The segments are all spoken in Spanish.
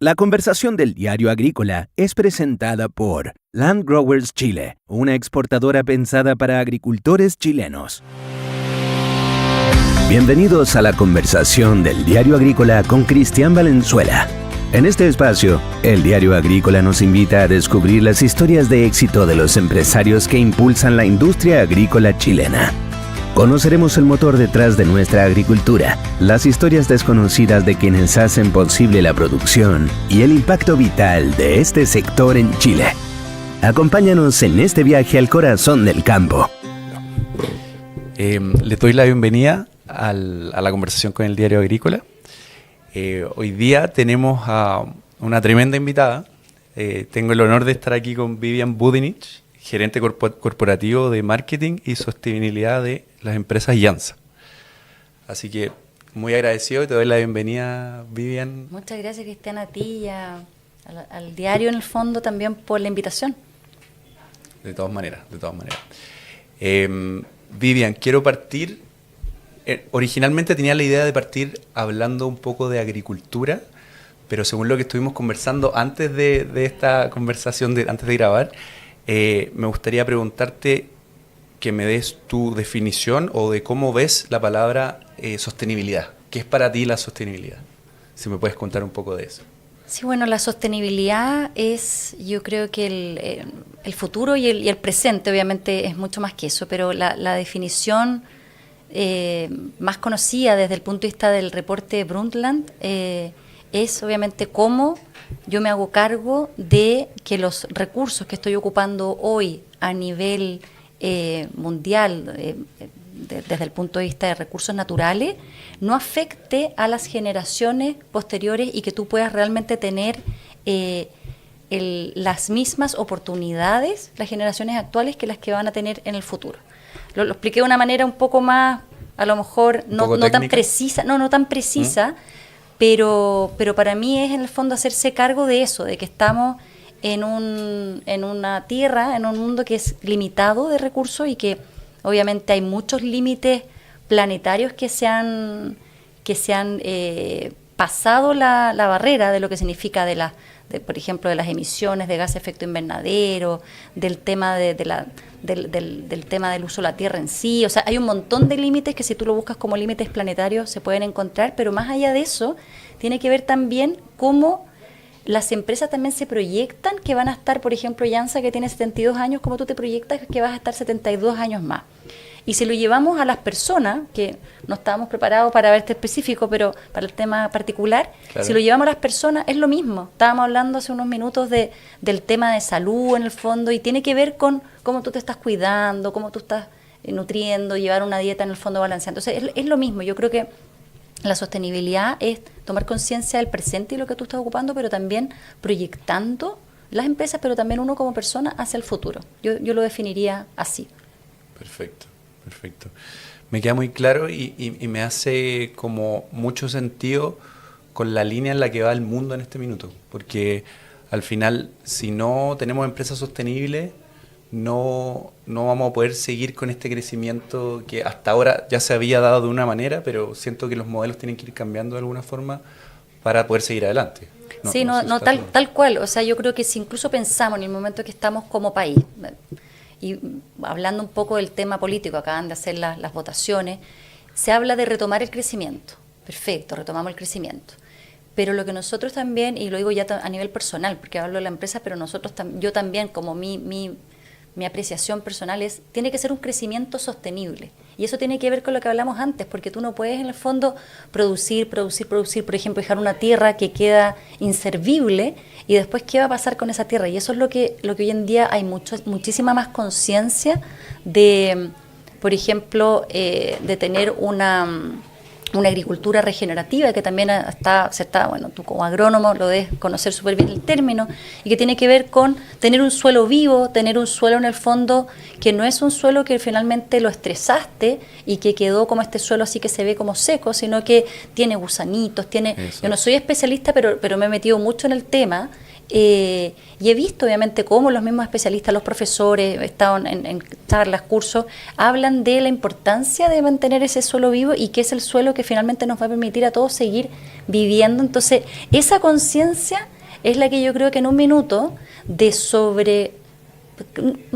La conversación del Diario Agrícola es presentada por Land Growers Chile, una exportadora pensada para agricultores chilenos. Bienvenidos a la conversación del Diario Agrícola con Cristian Valenzuela. En este espacio, el Diario Agrícola nos invita a descubrir las historias de éxito de los empresarios que impulsan la industria agrícola chilena. Conoceremos el motor detrás de nuestra agricultura, las historias desconocidas de quienes hacen posible la producción y el impacto vital de este sector en Chile. Acompáñanos en este viaje al corazón del campo. Les doy la bienvenida a la conversación con el Diario Agrícola. Hoy día tenemos a una tremenda invitada. Tengo el honor de estar aquí con Vivian Budinich, gerente corporativo de marketing y sostenibilidad de las empresas Jansa. Así que muy agradecido y te doy la bienvenida, Vivian. Muchas gracias, Cristian, a ti y al diario, en el fondo, también por la invitación. De todas maneras. Vivian, quiero partir. Originalmente tenía la idea de partir hablando un poco de agricultura, pero según lo que estuvimos conversando antes de esta conversación, antes de grabar, me gustaría preguntarte que me des tu definición o de cómo ves la palabra sostenibilidad. ¿Qué es para ti la sostenibilidad? Si me puedes contar un poco de eso. Sí, bueno, la sostenibilidad es, yo creo que el futuro y el presente, obviamente, es mucho más que eso, pero la definición más conocida desde el punto de vista del reporte Brundtland es obviamente cómo yo me hago cargo de que los recursos que estoy ocupando hoy a nivel mundial, desde el punto de vista de recursos naturales, no afecte a las generaciones posteriores y que tú puedas realmente tener las mismas oportunidades, las generaciones actuales, que las que van a tener en el futuro. Lo expliqué de una manera un poco más, a lo mejor no tan precisa, no tan precisa, pero para mí es en el fondo hacerse cargo de eso, de que estamos en una tierra, en un mundo que es limitado de recursos y que obviamente hay muchos límites planetarios que se han pasado la barrera de lo que significa por ejemplo, de las emisiones de gases de efecto invernadero, del tema del tema del uso de la tierra en sí. O sea, hay un montón de límites que si tú lo buscas como límites planetarios se pueden encontrar, pero más allá de eso tiene que ver también cómo las empresas también se proyectan que van a estar, por ejemplo, Jansa, que tiene 72 años, como tú te proyectas que vas a estar 72 años más. Y si lo llevamos a las personas, que no estábamos preparados para ver este específico, pero para el tema particular, claro. Si lo llevamos a las personas es lo mismo. Estábamos hablando hace unos minutos del tema de salud en el fondo y tiene que ver con cómo tú te estás cuidando, cómo tú estás nutriendo, llevar una dieta en el fondo balanceada. Entonces es lo mismo. Yo creo que la sostenibilidad es tomar conciencia del presente y lo que tú estás ocupando, pero también proyectando las empresas, pero también uno como persona hacia el futuro. Yo lo definiría así. Perfecto. Me queda muy claro y me hace como mucho sentido con la línea en la que va el mundo en este minuto, porque al final, si no tenemos empresas sostenibles, no vamos a poder seguir con este crecimiento que hasta ahora ya se había dado de una manera, pero siento que los modelos tienen que ir cambiando de alguna forma para poder seguir adelante. Tal cual. O sea, yo creo que si incluso pensamos en el momento que estamos como país, y hablando un poco del tema político, acaban de hacer las votaciones, se habla de retomar el crecimiento. Perfecto, retomamos el crecimiento. Pero lo que nosotros también, y lo digo ya a nivel personal, porque hablo de la empresa, pero yo también, como mi apreciación personal tiene que ser un crecimiento sostenible. Y eso tiene que ver con lo que hablamos antes, porque tú no puedes en el fondo producir, por ejemplo, dejar una tierra que queda inservible y después ¿qué va a pasar con esa tierra? Y eso es lo que hoy en día hay muchísima más conciencia de, por ejemplo, de tener una agricultura regenerativa, que también bueno, tú como agrónomo lo debes conocer súper bien el término, y que tiene que ver con tener un suelo vivo, tener un suelo en el fondo que no es un suelo que finalmente lo estresaste y que quedó como este suelo así que se ve como seco, sino que tiene gusanitos, yo no soy especialista, pero me he metido mucho en el tema. Y he visto obviamente cómo los mismos especialistas, los profesores, he estado en charlas, cursos, hablan de la importancia de mantener ese suelo vivo y que es el suelo que finalmente nos va a permitir a todos seguir viviendo. Entonces esa conciencia es la que yo creo que en un minuto de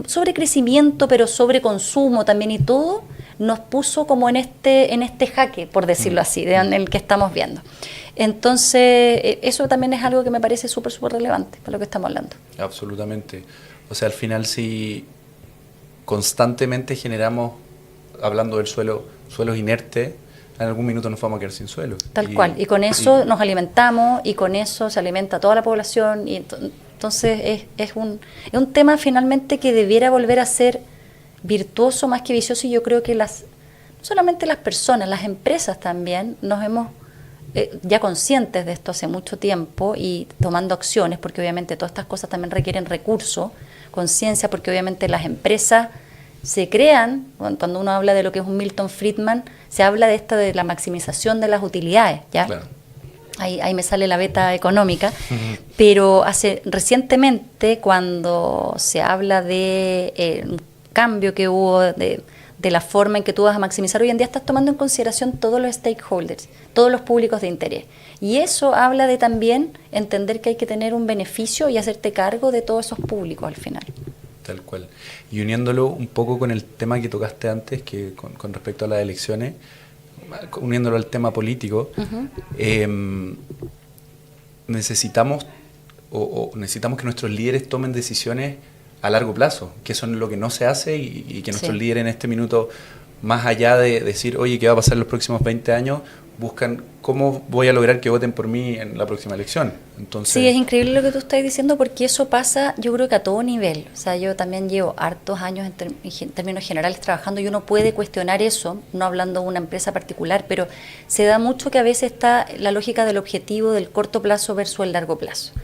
sobrecrecimiento, pero sobreconsumo también y todo, nos puso como en este jaque, por decirlo así, en el que estamos viendo. Entonces, eso también es algo que me parece súper, súper relevante para lo que estamos hablando. Absolutamente. O sea, al final si constantemente generamos, hablando del suelo, suelos inertes, en algún minuto nos vamos a quedar sin suelo. Tal cual. Y con eso nos alimentamos y con eso se alimenta toda la población. Y entonces es un tema finalmente que debiera volver a ser virtuoso más que vicioso, y yo creo que no solamente las personas, las empresas también nos hemos ya conscientes de esto hace mucho tiempo y tomando acciones, porque obviamente todas estas cosas también requieren recursos, conciencia, porque obviamente las empresas se crean, cuando uno habla de lo que es un Milton Friedman, se habla de la maximización de las utilidades, ¿ya? Claro. Ahí me sale la beta económica, pero recientemente cuando se habla de un cambio que hubo de la forma en que tú vas a maximizar, hoy en día estás tomando en consideración todos los stakeholders, todos los públicos de interés. Y eso habla de también entender que hay que tener un beneficio y hacerte cargo de todos esos públicos al final. Tal cual. Y uniéndolo un poco con el tema que tocaste antes, que con respecto a las elecciones, uniéndolo al tema político, necesitamos que nuestros líderes tomen decisiones a largo plazo, que eso es lo que no se hace y que nuestros líderes en este minuto, más allá de decir, oye, ¿qué va a pasar en los próximos 20 años?, buscan cómo voy a lograr que voten por mí en la próxima elección. Entonces, sí, es increíble lo que tú estás diciendo, porque eso pasa, yo creo que a todo nivel. O sea, yo también llevo hartos años en términos generales trabajando, y uno puede cuestionar eso, no hablando de una empresa particular, pero se da mucho que a veces está la lógica del objetivo del corto plazo versus el largo plazo.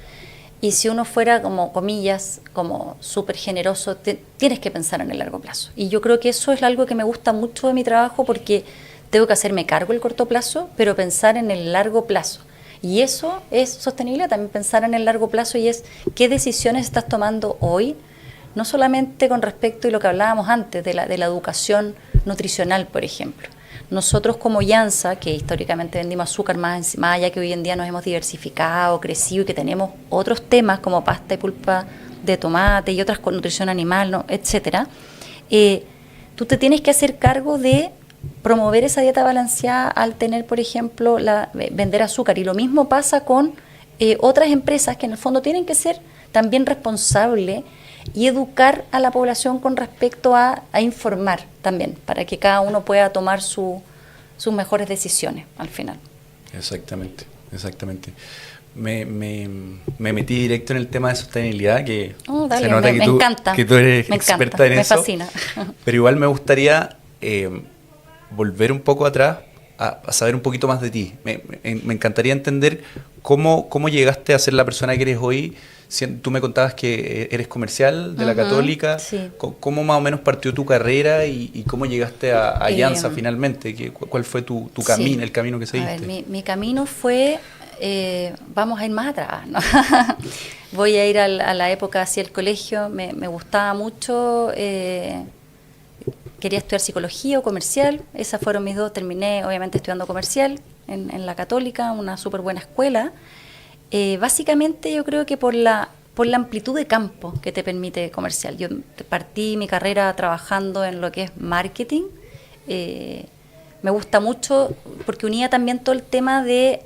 Y si uno fuera, como comillas, como súper generoso, tienes que pensar en el largo plazo. Y yo creo que eso es algo que me gusta mucho de mi trabajo, porque tengo que hacerme cargo del corto plazo, pero pensar en el largo plazo. Y eso es sostenible, también pensar en el largo plazo, y es qué decisiones estás tomando hoy, no solamente con respecto a lo que hablábamos antes, de la educación nutricional, por ejemplo. Nosotros como Llanza, que históricamente vendimos azúcar, más allá que hoy en día nos hemos diversificado, crecido y que tenemos otros temas como pasta y pulpa de tomate y otras con nutrición animal, ¿no?, etcétera, tú te tienes que hacer cargo de promover esa dieta balanceada al tener, por ejemplo, vender azúcar. Y lo mismo pasa con otras empresas que en el fondo tienen que ser también responsables y educar a la población con respecto a informar también, para que cada uno pueda tomar sus mejores decisiones al final. Exactamente. Me metí directo en el tema de sostenibilidad, que dale, se nota me encanta, que tú eres experta en eso. Me fascina. Pero igual me gustaría volver un poco atrás a saber un poquito más de ti. Me encantaría entender cómo llegaste a ser la persona que eres hoy. Tú me contabas que eres comercial de la Católica. Sí. ¿Cómo más o menos partió tu carrera y cómo llegaste a Llanza finalmente? ¿Cuál fue tu camino, el camino que seguiste? A ver, mi camino fue, vamos a ir más atrás, ¿no? Voy a ir a la época hacia el colegio, me gustaba mucho, quería estudiar psicología o comercial, esas fueron mis dos. Terminé obviamente estudiando comercial en la Católica, una súper buena escuela. Básicamente yo creo que por la amplitud de campo que te permite comercial. Yo partí mi carrera trabajando en lo que es marketing. Me gusta mucho porque unía también todo el tema de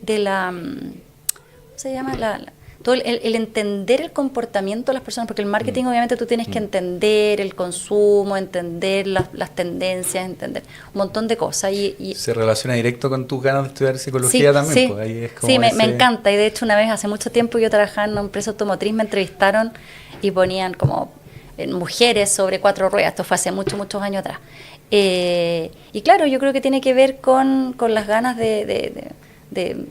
la... ¿cómo se llama? Todo el entender el comportamiento de las personas, porque el marketing obviamente tú tienes que entender el consumo, entender las tendencias, entender un montón de cosas. Y se relaciona directo con tus ganas de estudiar psicología también. Sí, pues ahí es como me encanta. Y de hecho una vez hace mucho tiempo yo trabajaba en una empresa automotriz, me entrevistaron y ponían como mujeres sobre 4 ruedas. Esto fue hace muchos años atrás. Y claro, yo creo que tiene que ver con las ganas de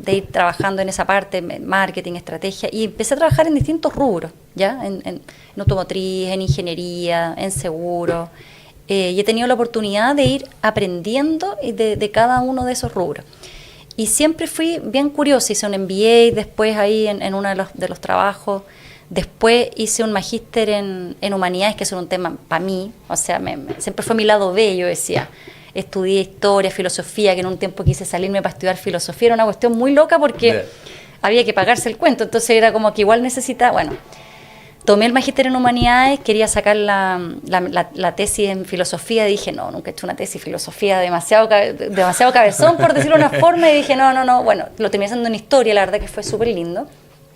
ir trabajando en esa parte, marketing, estrategia, y empecé a trabajar en distintos rubros, ¿ya? En automotriz, en ingeniería, en seguro, y he tenido la oportunidad de ir aprendiendo de cada uno de esos rubros. Y siempre fui bien curiosa, hice un MBA después ahí en uno de los trabajos, después hice un magíster en humanidades, que es un tema para mí, o sea, siempre fue mi lado B, yo decía. Estudié historia, filosofía, que en un tiempo quise salirme para estudiar filosofía. Era una cuestión muy loca porque había que pagarse el cuento, entonces era como que igual necesitaba, bueno, tomé el magíster en humanidades, quería sacar la tesis en filosofía, y dije, no, nunca he hecho una tesis en filosofía, demasiado cabezón, por decirlo de una forma, y dije, no, bueno, lo terminé haciendo en historia, la verdad que fue súper lindo.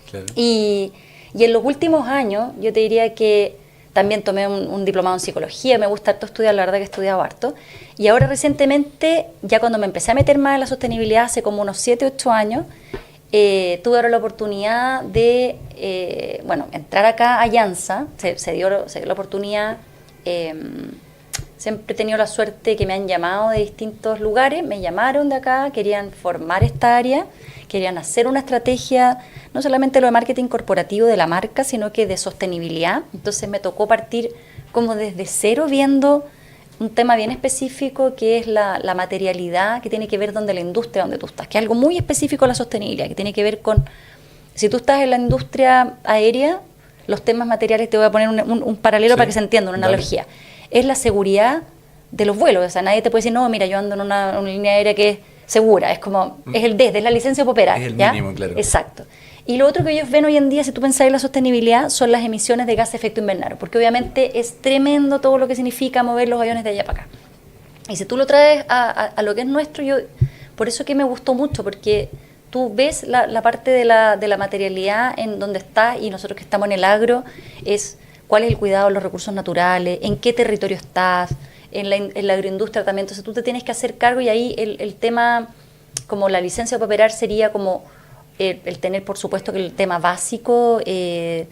Claro. Y en los últimos años, yo te diría que también tomé un diplomado en psicología, me gusta harto estudiar, la verdad que he estudiado harto, y ahora recientemente, ya cuando me empecé a meter más en la sostenibilidad, hace como unos 7, 8 años, tuve ahora la oportunidad de, entrar acá a Llanza, se dio la oportunidad, siempre he tenido la suerte que me han llamado de distintos lugares, me llamaron de acá, querían formar esta área, querían hacer una estrategia, no solamente lo de marketing corporativo de la marca, sino que de sostenibilidad, entonces me tocó partir como desde cero viendo un tema bien específico que es la materialidad que tiene que ver donde la industria donde tú estás, que es algo muy específico de la sostenibilidad, que tiene que ver con, si tú estás en la industria aérea, los temas materiales, te voy a poner un paralelo sí, para que se entienda, una analogía, es la seguridad de los vuelos, o sea, nadie te puede decir, no, mira, yo ando en una línea aérea que es segura, es como, es el DES, es la licencia para operar. Es el ¿ya? mínimo, claro. Exacto. Y lo otro que ellos ven hoy en día, si tú pensás en la sostenibilidad, son las emisiones de gas de efecto invernadero, porque obviamente es tremendo todo lo que significa mover los aviones de allá para acá. Y si tú lo traes a lo que es nuestro, por eso que me gustó mucho, porque tú ves la parte de la materialidad en donde está, y nosotros que estamos en el agro, es cuál es el cuidado de los recursos naturales, en qué territorio estás, en la agroindustria también. Entonces tú te tienes que hacer cargo, y ahí el tema, como la licencia para operar, sería como el tener, por supuesto, que el tema básico de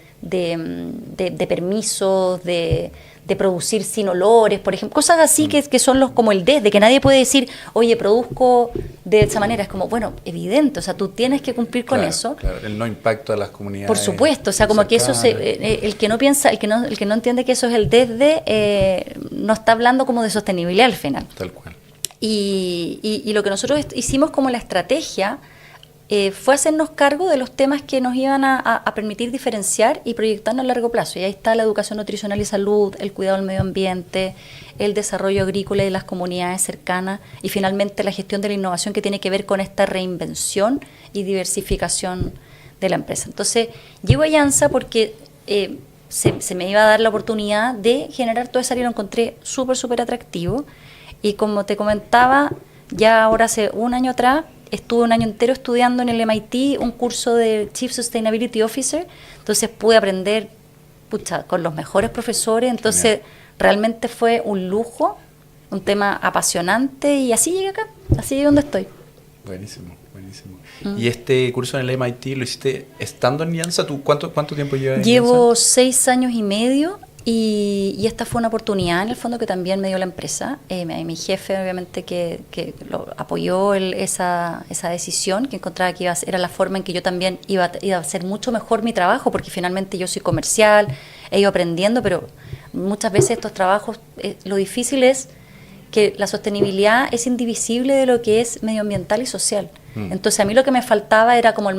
permisos, de producir sin olores, por ejemplo, cosas así que son como el DES, de que nadie puede decir, oye, produzco de esa manera. Es como, bueno, evidente, o sea, tú tienes que cumplir con eso. Claro, el no impacto a las comunidades. Por supuesto, o sea, como que eso el que no piensa, el que no entiende que eso es el DES no está hablando como de sostenibilidad al final. Tal cual. Y lo que nosotros hicimos como la estrategia fue hacernos cargo de los temas que nos iban a permitir diferenciar y proyectarnos a largo plazo. Y ahí está la educación nutricional y salud, el cuidado del medio ambiente, el desarrollo agrícola y de las comunidades cercanas, y finalmente la gestión de la innovación, que tiene que ver con esta reinvención y diversificación de la empresa. Entonces, llego a Llanza porque se me iba a dar la oportunidad de generar toda esa área, y lo encontré súper atractivo. Y como te comentaba, ya ahora hace un año atrás, estuve un año entero estudiando en el MIT un curso de Chief Sustainability Officer, entonces pude aprender con los mejores profesores, entonces Genial. Realmente fue un lujo, un tema apasionante, y así llegué acá, así llegué donde estoy. Buenísimo. ¿Y este curso en el MIT lo hiciste estando en Llanza? ¿Tú cuánto tiempo llevas en Llevo Llanza? 6 años y medio. Y esta fue una oportunidad en el fondo que también me dio la empresa. Mi jefe obviamente que lo apoyó esa decisión, que encontraba que era la forma en que yo también iba a hacer mucho mejor mi trabajo, porque finalmente yo soy comercial, he ido aprendiendo, pero muchas veces estos trabajos, lo difícil es que la sostenibilidad es indivisible de lo que es medioambiental y social. Entonces a mí lo que me faltaba era como el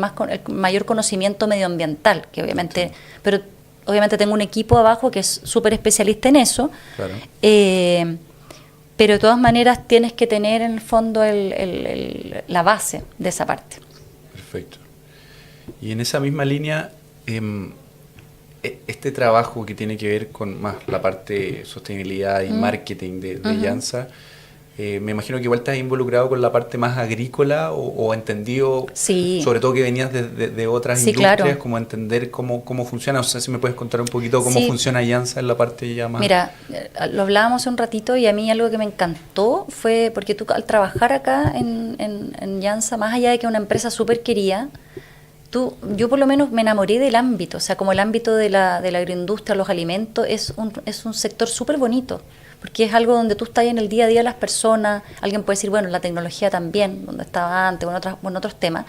mayor conocimiento medioambiental, que obviamente, pero obviamente tengo un equipo abajo que es súper especialista en eso, claro. Pero de todas maneras tienes que tener en el fondo la base de esa parte. Perfecto. Y en esa misma línea, este trabajo que tiene que ver con más la parte sostenibilidad y marketing de Llanza, me imagino que igual estás involucrado con la parte más agrícola o entendido, sí. Sobre todo que venías de otras sí, industrias, claro. Como entender cómo funciona. O sea, si me puedes contar un poquito cómo funciona Llanza en la parte ya más... Mira, lo hablábamos hace un ratito, y a mí algo que me encantó fue porque tú al trabajar acá en Llanza, más allá de que una empresa súper querida, yo por lo menos me enamoré del ámbito, o sea, como el ámbito de la agroindustria, los alimentos, es un sector súper bonito, porque es algo donde tú estás en el día a día de las personas. Alguien puede decir, bueno, la tecnología también, donde estaba antes, en otros temas,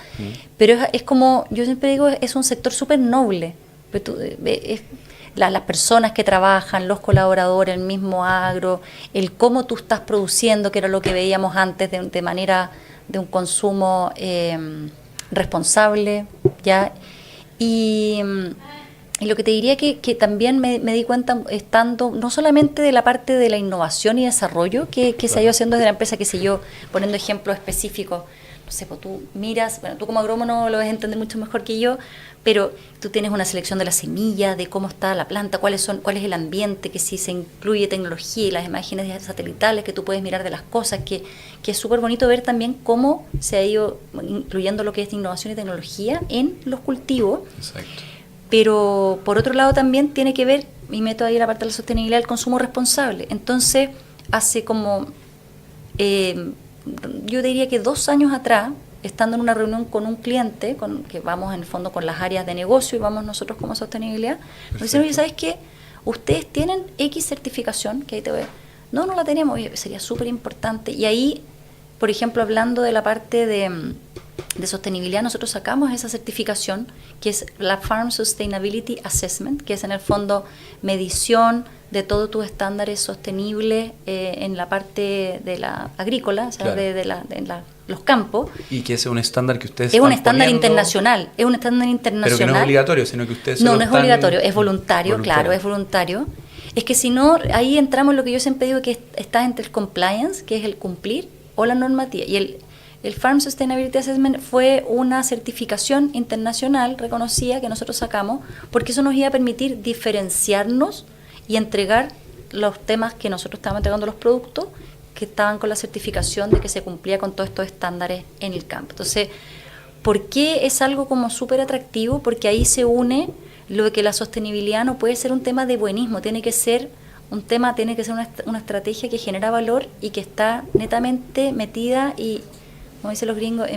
pero es como, yo siempre digo, es un sector súper noble. Las personas que trabajan, los colaboradores, el mismo agro, el cómo tú estás produciendo, que era lo que veíamos antes de manera de un consumo responsable, ¿ya? Y lo que te diría que también me di cuenta, estando no solamente de la parte de la innovación y desarrollo que se ha ido haciendo desde la empresa, que sé yo, poniendo ejemplos específicos, no sé, pues tú miras, bueno, tú como agrónomo lo vas a entender mucho mejor que yo, pero tú tienes una selección de la semilla, de cómo está la planta, cuál es el ambiente, que si se incluye tecnología y las imágenes satelitales que tú puedes mirar de las cosas, que es súper bonito ver también cómo se ha ido incluyendo lo que es innovación y tecnología en los cultivos. Exacto. Pero por otro lado también tiene que ver, y meto ahí la parte de la sostenibilidad, el consumo responsable. Entonces, hace como, yo diría que 2 años atrás, estando en una reunión con un cliente, que vamos en el fondo con las áreas de negocio y vamos nosotros como sostenibilidad, nos dicen, oye, ¿sabes qué? Ustedes tienen X certificación, que ahí te voy a... No la tenemos, oye, sería súper importante. Y ahí, por ejemplo, hablando de la parte de sostenibilidad, nosotros sacamos esa certificación, que es la Farm Sustainability Assessment, que es en el fondo medición de todos tus estándares sostenibles en la parte de la agrícola, o sea, claro, de los campos. Y que ese es un estándar que ustedes es un están estándar poniendo, internacional, es un estándar internacional. pero que no es obligatorio, sino que ustedes no solo es están obligatorio, es voluntario, claro, es voluntario. Es que si no, ahí entramos en lo que yo siempre digo, que está entre el compliance, que es el cumplir, o la normativa. Y el Farm Sustainability Assessment fue una certificación internacional reconocida que nosotros sacamos, porque eso nos iba a permitir diferenciarnos y entregar los temas que nosotros estábamos entregando, los productos que estaban con la certificación de que se cumplía con todos estos estándares en el campo. Entonces, ¿por qué es algo como súper atractivo? Porque ahí se une lo de que la sostenibilidad no puede ser un tema de buenismo, tiene que ser un tema, tiene que ser una estrategia que genera valor y que está netamente metida y, como dicen los gringos,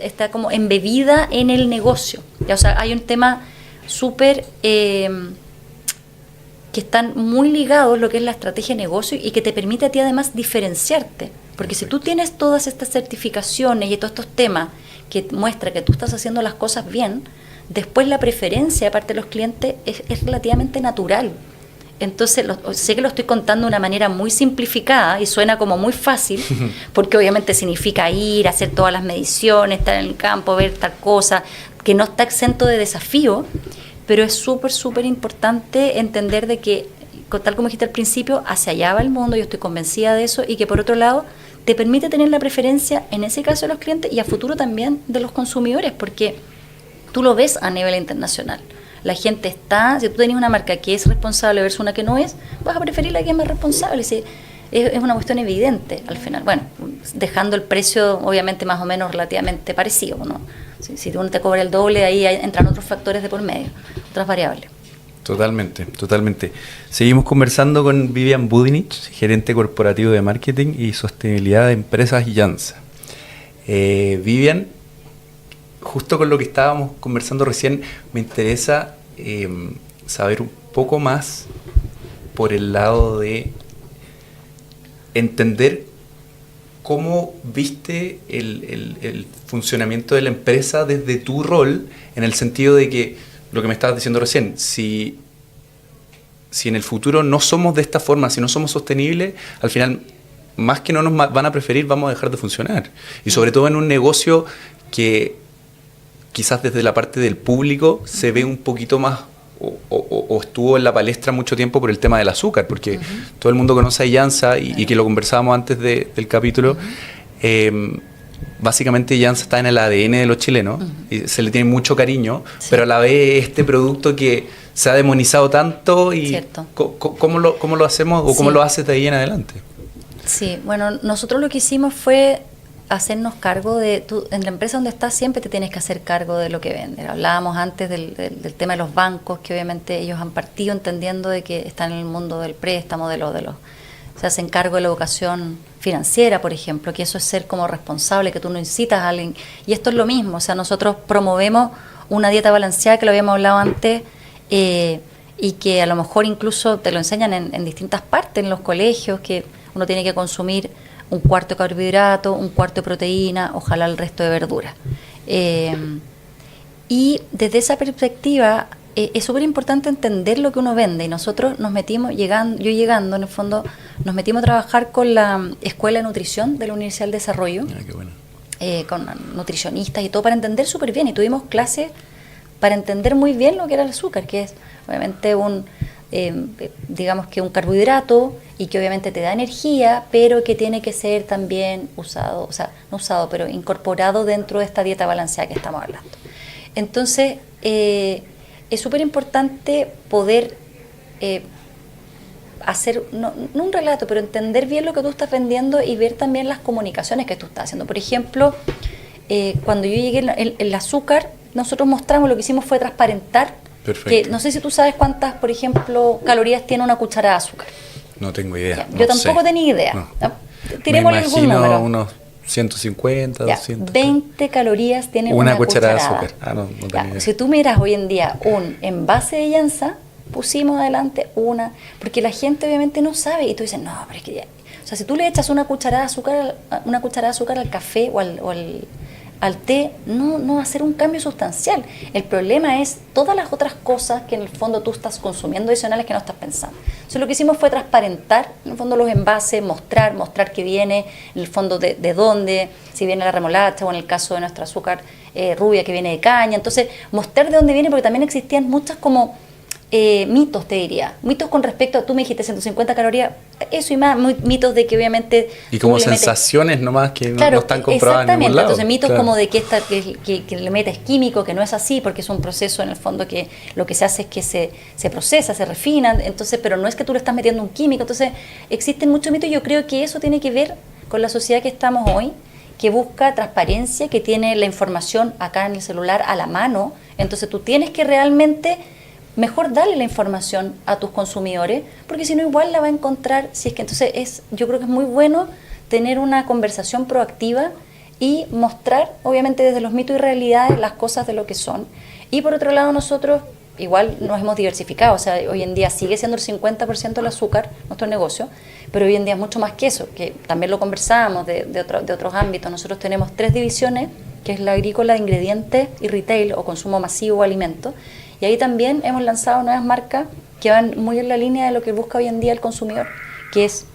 está como embebida en el negocio. O sea, hay un tema súper que están muy ligados lo que es la estrategia de negocio y que te permite a ti además diferenciarte. Porque si tú tienes todas estas certificaciones y todos estos temas que muestran que tú estás haciendo las cosas bien, después la preferencia de parte de los clientes es relativamente natural. Entonces, sé que lo estoy contando de una manera muy simplificada y suena como muy fácil, porque obviamente significa ir, hacer todas las mediciones, estar en el campo, ver tal cosa, que no está exento de desafío, pero es súper importante entender de que, tal como dijiste al principio, hacia allá va el mundo, yo estoy convencida de eso, y que por otro lado te permite tener la preferencia, en ese caso de los clientes, y a futuro también de los consumidores, porque tú lo ves a nivel internacional. La gente está, si tú tienes una marca que es responsable versus una que no es, vas a preferir la que es más responsable. Es una cuestión evidente al final. Bueno, dejando el precio obviamente más o menos relativamente parecido, ¿no? Si uno te cobra el doble, ahí entran otros factores de por medio, otras variables. Totalmente. Seguimos conversando con Vivian Budinich, gerente corporativo de marketing y sostenibilidad de empresas Jansa. Vivian, justo con lo que estábamos conversando recién, me interesa saber un poco más por el lado de entender cómo viste el funcionamiento de la empresa desde tu rol, en el sentido de que, lo que me estabas diciendo recién, si en el futuro no somos de esta forma, si no somos sostenibles, al final, más que no nos van a preferir, vamos a dejar de funcionar. Y sobre todo en un negocio que quizás desde la parte del público se ve un poquito más o estuvo en la palestra mucho tiempo por el tema del azúcar, porque todo el mundo conoce a Jansa y que lo conversábamos antes del capítulo. Básicamente Jansa está en el ADN de los chilenos y se le tiene mucho cariño, pero a la vez este producto que se ha demonizado tanto y ¿cómo lo hacemos o cómo lo haces de ahí en adelante? Sí, bueno, nosotros lo que hicimos fue hacernos cargo de, en la empresa donde estás siempre te tienes que hacer cargo de lo que vendes. Hablábamos antes del tema de los bancos, que obviamente ellos han partido entendiendo de que están en el mundo del préstamo, se hacen cargo de la educación financiera, por ejemplo, que eso es ser como responsable, que tú no incitas a alguien. Y esto es lo mismo, o sea, nosotros promovemos una dieta balanceada, que lo habíamos hablado antes, y que a lo mejor incluso te lo enseñan en distintas partes, en los colegios, que uno tiene que consumir un cuarto de carbohidrato, un cuarto de proteína, ojalá el resto de verdura. Y desde esa perspectiva es súper importante entender lo que uno vende, y nosotros nos metimos, llegando en el fondo, nos metimos a trabajar con la Escuela de Nutrición de la Universidad del Desarrollo, qué bueno. Con nutricionistas y todo, para entender súper bien, y tuvimos clases para entender muy bien lo que era el azúcar, que es obviamente digamos que un carbohidrato y que obviamente te da energía, pero que tiene que ser también usado, o sea, no usado, pero incorporado dentro de esta dieta balanceada que estamos hablando. Entonces, es súper importante poder hacer, no un relato, pero entender bien lo que tú estás vendiendo y ver también las comunicaciones que tú estás haciendo. Por ejemplo, cuando yo llegué, el azúcar, nosotros mostramos, lo que hicimos fue transparentar. Perfecto. Que no sé si tú sabes cuántas, por ejemplo, calorías tiene una cucharada de azúcar. No tengo idea. Ya, no yo tampoco sé. tenía idea. No. ¿No? Tirémosle algún número. Unos 150, Ya, 200. 20 calorías tiene Una una cucharada cucharada. de azúcar. No Ya, tenía idea. si tú miras hoy en día un envase de llanza, pusimos adelante una, porque la gente obviamente no sabe, y tú dices, no, pero es que ya. O sea, si tú le echas una cucharada de azúcar al café o al té, no va a ser un cambio sustancial. El problema es todas las otras cosas que en el fondo tú estás consumiendo adicionales que no estás pensando. Entonces lo que hicimos fue transparentar en el fondo los envases, mostrar que viene en el fondo de dónde, si viene la remolacha o en el caso de nuestra azúcar rubia que viene de caña. Entonces mostrar de dónde viene, porque también existían muchas como mitos, te diría. Mitos con respecto a, tú me dijiste 150 calorías, eso y más, mitos de que obviamente... Y como sensaciones nomás que claro, no están comprobadas en ningún exactamente. lado. Entonces mitos Claro. como de que le metes químico, que no es así, porque es un proceso en el fondo que lo que se hace es que se procesa, se refina, entonces, pero no es que tú le estás metiendo un químico. Entonces existen muchos mitos y yo creo que eso tiene que ver con la sociedad que estamos hoy, que busca transparencia, que tiene la información acá en el celular a la mano. Entonces tú tienes que realmente... mejor darle la información a tus consumidores, porque si no igual la va a encontrar, si es que entonces yo creo que es muy bueno tener una conversación proactiva y mostrar, obviamente desde los mitos y realidades, las cosas de lo que son. Y por otro lado nosotros igual nos hemos diversificado, o sea, hoy en día sigue siendo el 50% del azúcar nuestro negocio, pero hoy en día es mucho más que eso, que también lo conversábamos de otros ámbitos. Nosotros tenemos 3 divisiones, que es la agrícola, ingredientes y retail o consumo masivo o alimentos. Y ahí también hemos lanzado nuevas marcas que van muy en la línea de lo que busca hoy en día el consumidor, que es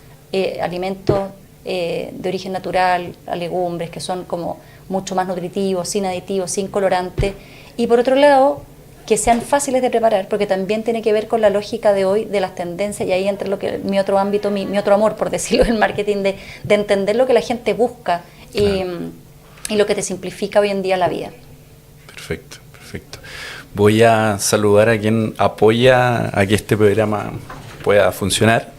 alimentos de origen natural, legumbres, que son como mucho más nutritivos, sin aditivos, sin colorantes. Y por otro lado, que sean fáciles de preparar, porque también tiene que ver con la lógica de hoy, de las tendencias, y ahí entra lo que mi otro ámbito, mi otro amor, por decirlo, del marketing, de entender lo que la gente busca y lo que te simplifica hoy en día la vida. Perfecto. Voy a saludar a quien apoya a que este programa pueda funcionar.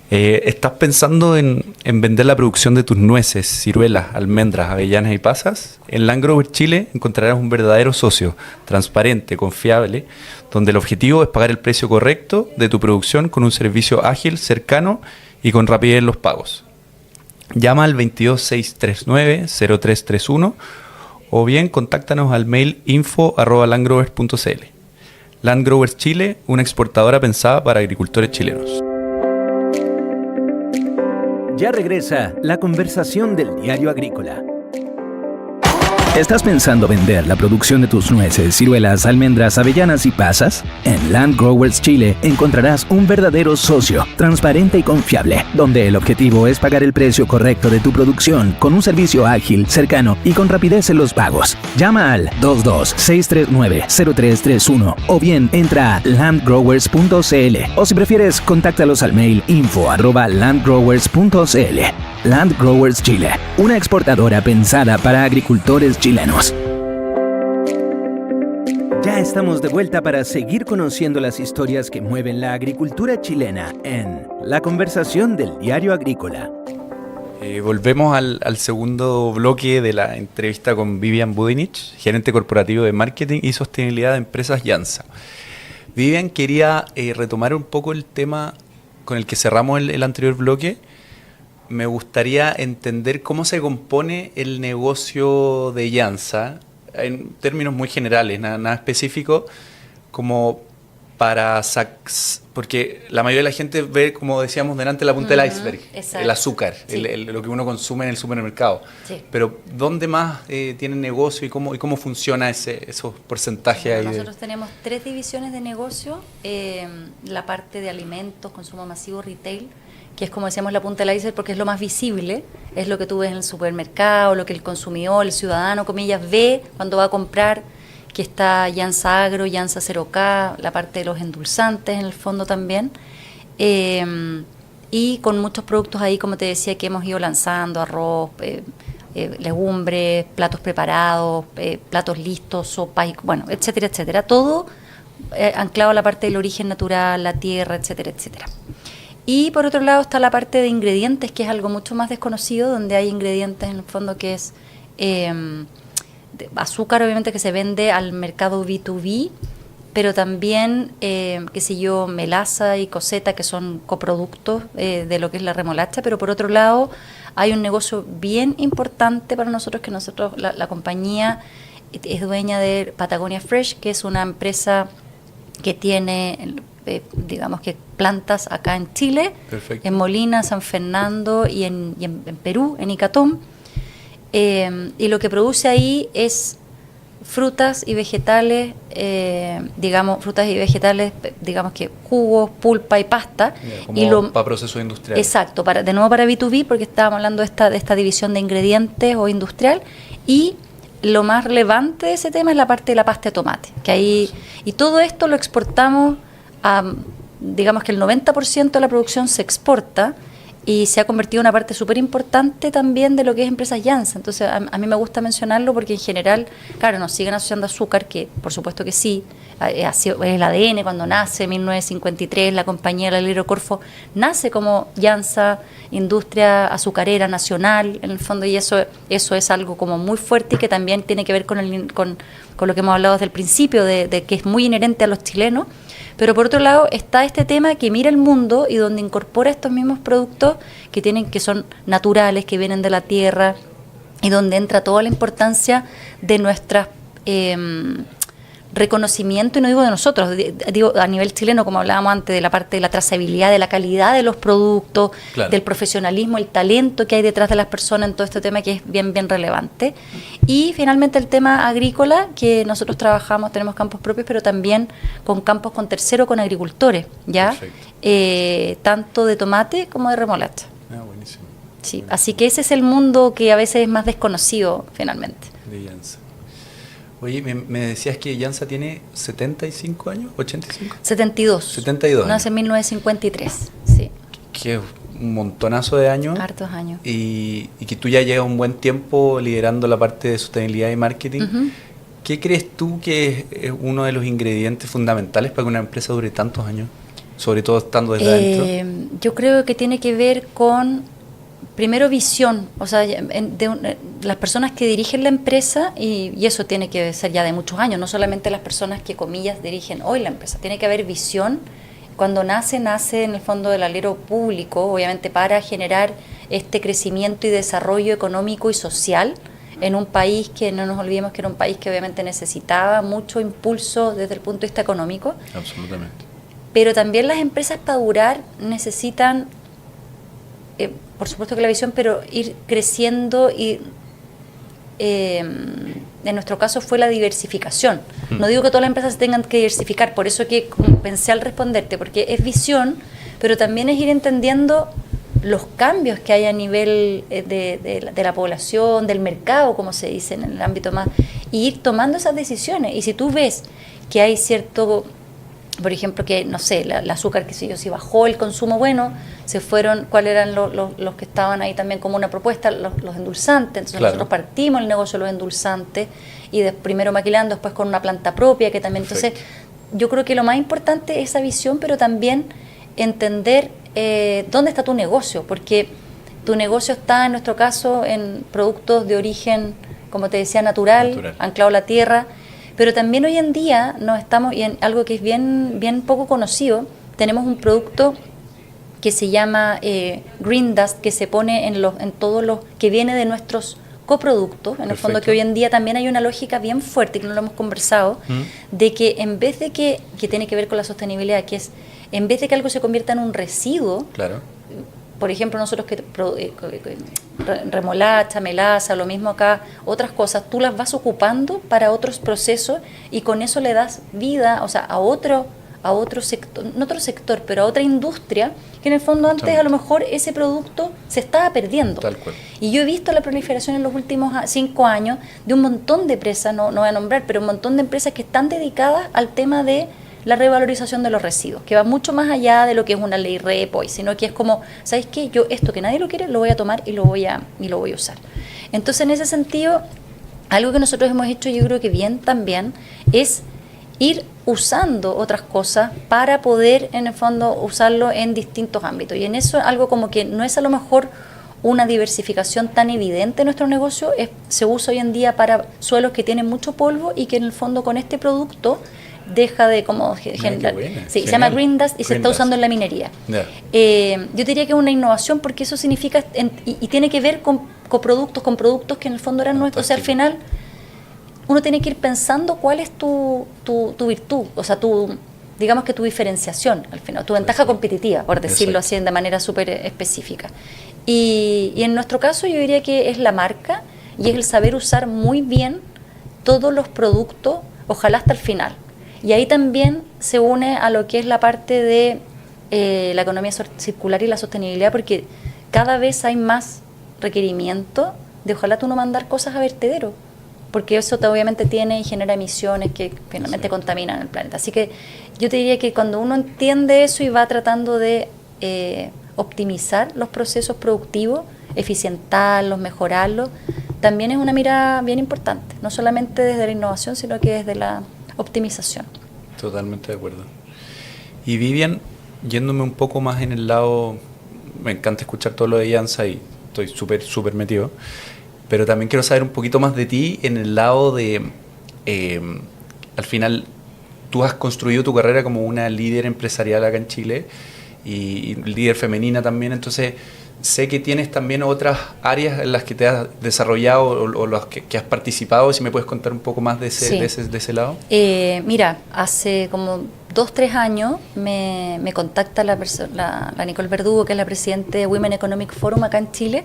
¿Estás pensando en vender la producción de tus nueces, ciruelas, almendras, avellanas y pasas? En Land Grower Chile encontrarás un verdadero socio, transparente, confiable, donde el objetivo es pagar el precio correcto de tu producción con un servicio ágil, cercano y con rapidez en los pagos. Llama al 22639-0331 o bien contáctanos al mail info@landgrowers.cl. Land Growers Chile, una exportadora pensada para agricultores chilenos. Ya regresa la conversación del Diario Agrícola. ¿Estás pensando vender la producción de tus nueces, ciruelas, almendras, avellanas y pasas? En Land Growers Chile encontrarás un verdadero socio, transparente y confiable, donde el objetivo es pagar el precio correcto de tu producción con un servicio ágil, cercano y con rapidez en los pagos. Llama al 22639-0331 o bien entra a landgrowers.cl o si prefieres, contáctalos al mail info@landgrowers.cl. Land Growers Chile, una exportadora pensada para agricultores chilenos. Ya estamos de vuelta para seguir conociendo las historias que mueven la agricultura chilena en La Conversación del Diario Agrícola. Volvemos al segundo bloque de la entrevista con Vivian Budinich, gerente corporativo de marketing y sostenibilidad de empresas Llanza. Vivian, quería retomar un poco el tema con el que cerramos el anterior bloque. Me gustaría entender cómo se compone el negocio de Llanza, en términos muy generales, nada específico, como para porque la mayoría de la gente ve, como decíamos delante, la punta del iceberg, exacto. el azúcar, Sí. lo que uno consume en el supermercado. Sí. Pero ¿dónde más tienen negocio y cómo funciona esos porcentajes ahí? Nosotros tenemos 3 divisiones de negocio, la parte de alimentos, consumo masivo, retail, que es, como decíamos, la punta del iceberg porque es lo más visible, es lo que tú ves en el supermercado, lo que el consumidor, el ciudadano, comillas, ve cuando va a comprar, que está Llanza Agro, Llanza 0K, la parte de los endulzantes en el fondo también. Y con muchos productos ahí, como te decía, que hemos ido lanzando, arroz, legumbres, platos preparados, platos listos, sopas, bueno, etcétera, etcétera. Todo anclado a la parte del origen natural, la tierra, etcétera, etcétera. Y por otro lado está la parte de ingredientes, que es algo mucho más desconocido, donde hay ingredientes en el fondo que es azúcar, obviamente, que se vende al mercado B2B, pero también, qué sé yo, melaza y coseta, que son coproductos de lo que es la remolacha. Pero por otro lado hay un negocio bien importante para nosotros, que la compañía es dueña de Patagonia Fresh, que es una empresa que tiene, digamos que plantas acá en Chile, Perfecto. en Molina, San Fernando y en Perú, en Icatón. Y lo que produce ahí es frutas y vegetales, digamos que jugos, pulpa y pasta. Como para procesos industriales. Exacto, de nuevo para B2B, porque estábamos hablando de esta división de ingredientes o industrial. Y lo más relevante de ese tema es la parte de la pasta de tomate, que ahí, y todo esto lo exportamos digamos que el 90% de la producción se exporta, y se ha convertido en una parte súper importante también de lo que es Empresas Llanza. Entonces, a mí me gusta mencionarlo porque en general, claro, nos siguen asociando azúcar, que por supuesto que sí, es el ADN cuando nace, en 1953, la compañía del Alero Corfo nace como Llanza, Industria Azucarera Nacional, en el fondo, y eso es algo como muy fuerte y que también tiene que ver con lo que hemos hablado desde el principio, de que es muy inherente a los chilenos. Pero por otro lado está este tema que mira el mundo y donde incorpora estos mismos productos que son naturales, que vienen de la tierra, y donde entra toda la importancia de nuestra reconocimiento, y no digo de nosotros, digo a nivel chileno, como hablábamos antes, de la parte de la trazabilidad, de la calidad de los productos, claro, del profesionalismo, el talento que hay detrás de las personas en todo este tema, que es bien, bien relevante. Y finalmente el tema agrícola, que nosotros trabajamos, tenemos campos propios, pero también con campos con tercero, con agricultores, ¿ya? Tanto de tomate como de remolacha. Buenísimo. Sí, buenísimo. Así que ese es el mundo que a veces es más desconocido, finalmente. De Llanza. Oye, me decías que Llanza tiene 75 años, 85. 72. 72 años. Nace en 1953, sí. Que es un montonazo de años. Hartos años. Y que tú ya llevas un buen tiempo liderando la parte de sostenibilidad y marketing. Uh-huh. ¿Qué crees tú que es uno de los ingredientes fundamentales para que una empresa dure tantos años? Sobre todo estando desde adentro. Yo creo que tiene que ver con, primero, visión. O sea, las personas que dirigen la empresa, y eso tiene que ser ya de muchos años, no solamente las personas que, comillas, dirigen hoy la empresa. Tiene que haber visión. Cuando nace en el fondo del alero público, obviamente para generar este crecimiento y desarrollo económico y social en un país que, no nos olvidemos que era un país que obviamente necesitaba mucho impulso desde el punto de vista económico. Absolutamente. Pero también las empresas, para durar, necesitan, por supuesto que la visión, pero ir creciendo, y en nuestro caso fue la diversificación. No digo que todas las empresas se tengan que diversificar, por eso que pensé al responderte, porque es visión, pero también es ir entendiendo los cambios que hay a nivel de la población, del mercado, como se dice en el ámbito más, y ir tomando esas decisiones. Y si tú ves que hay cierto, por ejemplo, que, no sé, el azúcar, que si bajó el consumo, bueno, se fueron, ¿cuáles eran los que estaban ahí también como una propuesta? Los endulzantes. Entonces, claro, nosotros partimos el negocio de los endulzantes, y primero maquilando, después con una planta propia, que también. Perfecto. Entonces, yo creo que lo más importante es esa visión, pero también entender dónde está tu negocio, porque tu negocio está, en nuestro caso, en productos de origen, como te decía, natural. Anclado a la tierra. Pero también hoy en día nos estamos, y en algo que es bien, bien poco conocido, tenemos un producto que se llama Green Dust, que se pone en todos los, que viene de nuestros coproductos. En el Perfecto. Fondo, que hoy en día también hay una lógica bien fuerte, que no lo hemos conversado, de que en vez de que tiene que ver con la sostenibilidad, que es, en vez de que algo se convierta en un residuo, claro, por ejemplo, nosotros que remolacha, melaza, lo mismo acá, otras cosas, tú las vas ocupando para otros procesos, y con eso le das vida, o sea, a a otro sector, no otro sector, pero a otra industria, que en el fondo antes a lo mejor ese producto se estaba perdiendo. Tal cual. Y yo he visto la proliferación en los últimos 5 años de un montón de empresas, no voy a nombrar, pero un montón de empresas que están dedicadas al tema de la revalorización de los residuos, que va mucho más allá de lo que es una ley repo, sino que es como, ¿sabes qué? Yo esto que nadie lo quiere, lo voy a tomar y lo voy a usar. Entonces, en ese sentido, algo que nosotros hemos hecho, yo creo que bien también, es ir usando otras cosas para poder, en el fondo, usarlo en distintos ámbitos. Y en eso algo como que no es a lo mejor una diversificación tan evidente en nuestro negocio, se usa hoy en día para suelos que tienen mucho polvo y que en el fondo con este producto deja de como generar. Sí, se llama Green Dust y se está usando en la minería. Yo diría que es una innovación porque eso significa y tiene que ver con productos que en el fondo eran nuestros. O sea, al final uno tiene que ir pensando cuál es tu virtud, o sea, digamos que tu diferenciación, al final, tu ventaja competitiva, por decirlo así de manera súper específica. Y en nuestro caso yo diría que es la marca y es el saber usar muy bien todos los productos, ojalá hasta el final. Y ahí también se une a lo que es la parte de la economía circular y la sostenibilidad, porque cada vez hay más requerimiento de ojalá tú no mandar cosas a vertedero, porque eso obviamente tiene y genera emisiones que finalmente contaminan el planeta. Así que yo te diría que cuando uno entiende eso y va tratando de optimizar los procesos productivos, eficientarlos, mejorarlos, también es una mirada bien importante, no solamente desde la innovación, sino que desde la optimización. Totalmente de acuerdo. Y Vivian, yéndome un poco más en el lado, me encanta escuchar todo lo de Iansa y estoy súper metido, pero también quiero saber un poquito más de ti en el lado de, al final, tú has construido tu carrera como una líder empresarial acá en Chile y líder femenina también, entonces sé que tienes también otras áreas en las que te has desarrollado o las que has participado, si me puedes contar un poco más de ese lado. Mira, hace como 2-3 años me contacta la Nicole Verdugo, que es la presidenta de Women Economic Forum acá en Chile,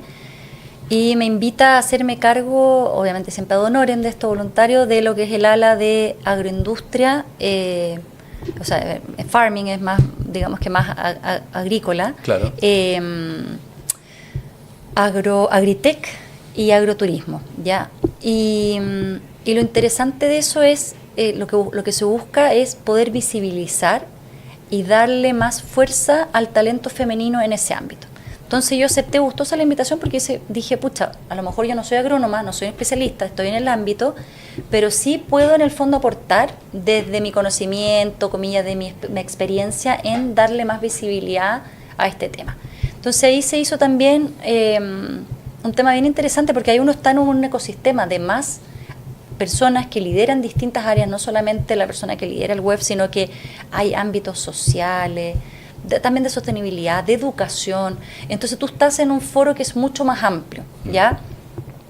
y me invita a hacerme cargo, obviamente siempre ad honorem de esto voluntario, de lo que es el ala de agroindustria, o sea, farming es más, digamos que más agrícola. Claro. Agritech y agroturismo, ¿ya? Y lo interesante de eso es, lo que se busca es poder visibilizar y darle más fuerza al talento femenino en ese ámbito. Entonces yo acepté gustosa la invitación porque dije, pucha, a lo mejor yo no soy agrónoma, no soy especialista, estoy en el ámbito, pero sí puedo en el fondo aportar desde mi conocimiento, comillas, de mi experiencia en darle más visibilidad a este tema. Entonces ahí se hizo también un tema bien interesante porque ahí uno está en un ecosistema de más personas que lideran distintas áreas, no solamente la persona que lidera el web, sino que hay ámbitos sociales, también de sostenibilidad, de educación. Entonces tú estás en un foro que es mucho más amplio, ¿ya?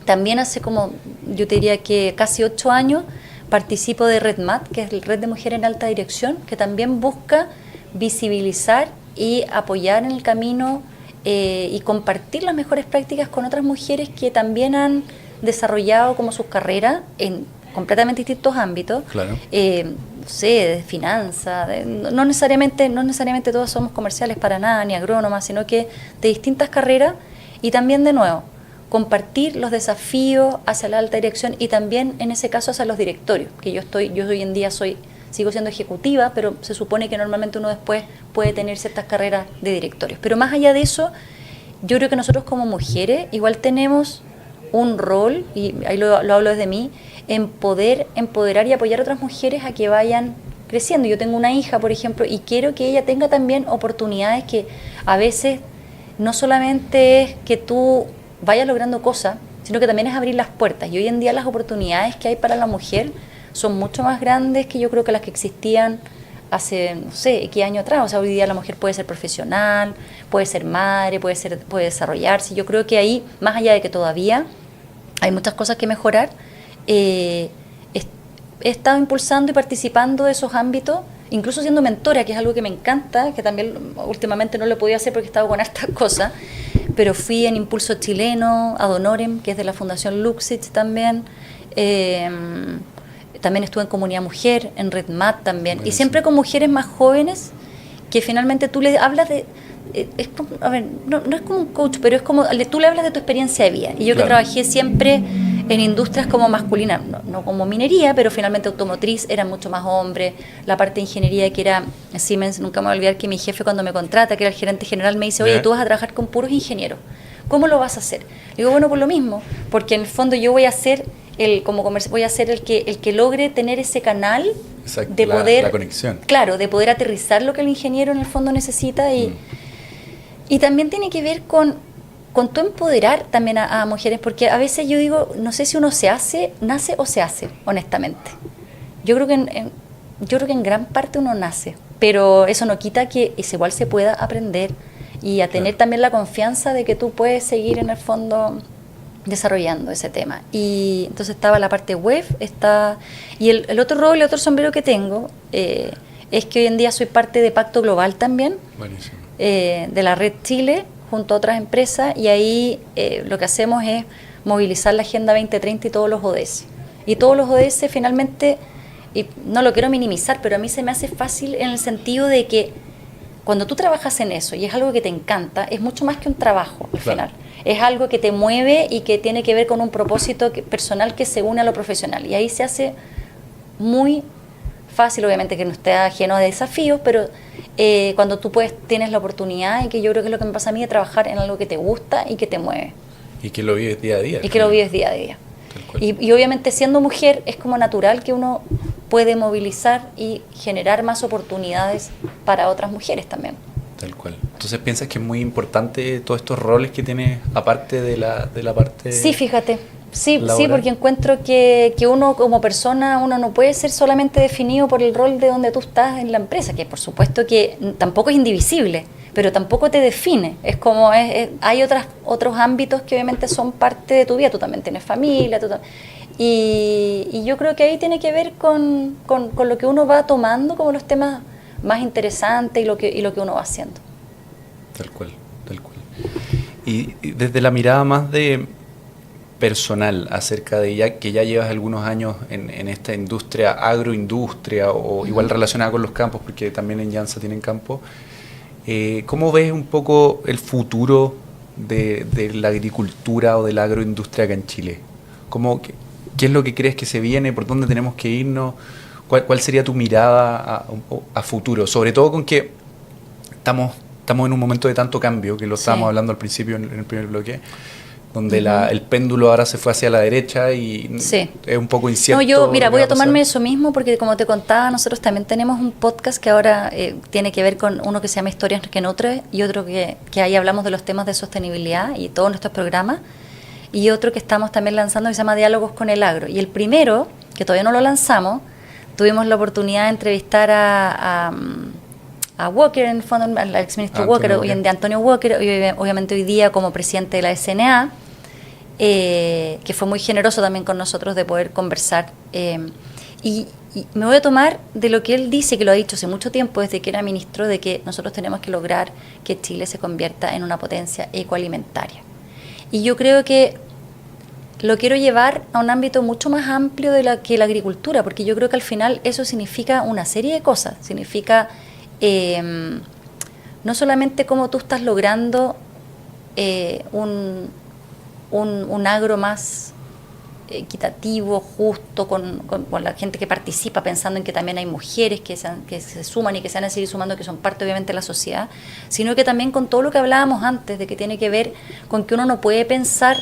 También hace como, yo te diría que casi 8 años, participo de RedMat, que es la Red de Mujeres en Alta Dirección, que también busca visibilizar y apoyar en el camino y compartir las mejores prácticas con otras mujeres que también han desarrollado como sus carreras en completamente distintos ámbitos, claro. No sé, de finanzas, no necesariamente todos somos comerciales para nada, ni agrónomas, sino que de distintas carreras y también de nuevo, compartir los desafíos hacia la alta dirección y también en ese caso hacia los directorios, que yo hoy en día sigo siendo ejecutiva, pero se supone que normalmente uno después puede tener ciertas carreras de directorios. Pero más allá de eso, yo creo que nosotros como mujeres igual tenemos un rol, y ahí lo hablo desde mí, en poder empoderar y apoyar a otras mujeres a que vayan creciendo. Yo tengo una hija, por ejemplo, y quiero que ella tenga también oportunidades que a veces no solamente es que tú vayas logrando cosas, sino que también es abrir las puertas. Y hoy en día las oportunidades que hay para la mujer son mucho más grandes que yo creo que las que existían hace, no sé, X años atrás. O sea, hoy día la mujer puede ser profesional, puede ser madre, puede desarrollarse. Yo creo que ahí, más allá de que todavía hay muchas cosas que mejorar, he estado impulsando y participando de esos ámbitos, incluso siendo mentora, que es algo que me encanta, que también últimamente no lo he podido hacer porque he estado con hartas cosas, pero fui en Impulso Chileno, ad honorem, que es de la Fundación Luxich también. también estuve en Comunidad Mujer, en Red Mat también, y siempre con mujeres más jóvenes que finalmente tú le hablas de... es como, a ver, no es como un coach, pero es como tú le hablas de tu experiencia de vida. Y yo que trabajé siempre en industrias como masculinas, no como minería, pero finalmente automotriz, eran mucho más hombres. La parte de ingeniería que era Siemens, nunca me voy a olvidar que mi jefe cuando me contrata, que era el gerente general, me dice, oye, tú vas a trabajar con puros ingenieros. ¿Cómo lo vas a hacer? Digo, bueno, por lo mismo, porque en el fondo yo voy a ser voy a ser el que logre tener ese canal. Exacto, de poder, la conexión. Claro, de poder aterrizar lo que el ingeniero en el fondo necesita y también tiene que ver con tu empoderar también a mujeres, porque a veces yo digo, no sé si uno nace o se hace, honestamente. Yo creo que en gran parte uno nace, pero eso no quita que igual se pueda aprender y a tener también la confianza de que tú puedes seguir en el fondo desarrollando ese tema. Y entonces estaba la parte web, y el otro rol, el otro sombrero que tengo es que hoy en día soy parte de Pacto Global también. Buenísimo. De la Red Chile junto a otras empresas, y ahí lo que hacemos es movilizar la Agenda 2030 y todos los ODS. Y todos los ODS finalmente, y no lo quiero minimizar, pero a mí se me hace fácil en el sentido de que cuando tú trabajas en eso y es algo que te encanta, es mucho más que un trabajo al final. Es algo que te mueve y que tiene que ver con un propósito personal que se une a lo profesional. Y ahí se hace muy fácil, obviamente que no esté ajeno de desafíos, pero cuando tú tienes la oportunidad, y que yo creo que es lo que me pasa a mí, de trabajar en algo que te gusta y que te mueve. Y que lo vives día a día. Y que lo vives día a día. Y obviamente siendo mujer es como natural que uno puede movilizar y generar más oportunidades para otras mujeres también. Tal cual. Entonces, ¿piensas que es muy importante todos estos roles que tienes aparte de la parte Sí, fíjate. Sí, laboral? Sí, porque encuentro que uno como persona, uno no puede ser solamente definido por el rol de donde tú estás en la empresa, que por supuesto que tampoco es indivisible, pero tampoco te define. Es como, hay otros ámbitos que obviamente son parte de tu vida. Tú también tienes familia, y yo creo que ahí tiene que ver con lo que uno va tomando como los temas más interesantes y lo que uno va haciendo. Tal cual, tal cual. Y desde la mirada más de personal acerca de que ya llevas algunos años en esta industria, agroindustria, o igual relacionada con los campos, porque también en Llanza tienen campo, ¿cómo ves un poco el futuro de la agricultura o de la agroindustria acá en Chile? ¿Qué es lo que crees que se viene? ¿Por dónde tenemos que irnos? ¿Cuál sería tu mirada a futuro? Sobre todo con que estamos en un momento de tanto cambio, que lo estábamos hablando al principio en el primer bloque, donde el péndulo ahora se fue hacia la derecha y es un poco incierto. No, voy a tomarme eso mismo, porque como te contaba, nosotros también tenemos un podcast que ahora tiene que ver con uno que se llama Historias que Nutre, y otro que ahí hablamos de los temas de sostenibilidad y todos nuestros programas, y otro que estamos también lanzando que se llama Diálogos con el Agro. Y el primero, que todavía no lo lanzamos, tuvimos la oportunidad de entrevistar a Walker, en el fondo, al exministro Walker, hoy en día Antonio Walker, obviamente hoy día como presidente de la SNA, que fue muy generoso también con nosotros de poder conversar. Y me voy a tomar de lo que él dice, que lo ha dicho hace mucho tiempo, desde que era ministro, de que nosotros tenemos que lograr que Chile se convierta en una potencia ecoalimentaria. Y yo creo que lo quiero llevar a un ámbito mucho más amplio que la agricultura, porque yo creo que al final eso significa una serie de cosas. Significa no solamente cómo tú estás logrando un agro más equitativo, justo, con la gente que participa, pensando en que también hay mujeres que se suman y que se van a seguir sumando, que son parte obviamente de la sociedad, sino que también con todo lo que hablábamos antes, de que tiene que ver con que uno no puede pensar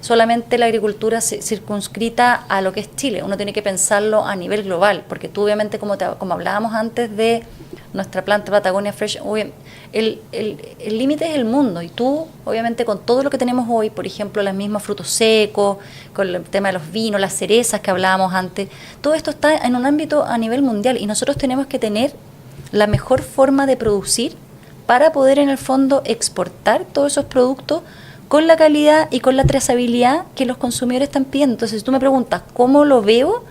solamente la agricultura circunscrita a lo que es Chile. Uno tiene que pensarlo a nivel global, porque tú obviamente, como hablábamos antes de nuestra planta Patagonia Fresh, el límite es el mundo, y tú obviamente con todo lo que tenemos hoy, por ejemplo los mismos frutos secos, con el tema de los vinos, las cerezas que hablábamos antes, todo esto está en un ámbito a nivel mundial, y nosotros tenemos que tener la mejor forma de producir para poder en el fondo exportar todos esos productos con la calidad y con la trazabilidad que los consumidores están pidiendo. Entonces, si tú me preguntas cómo lo veo,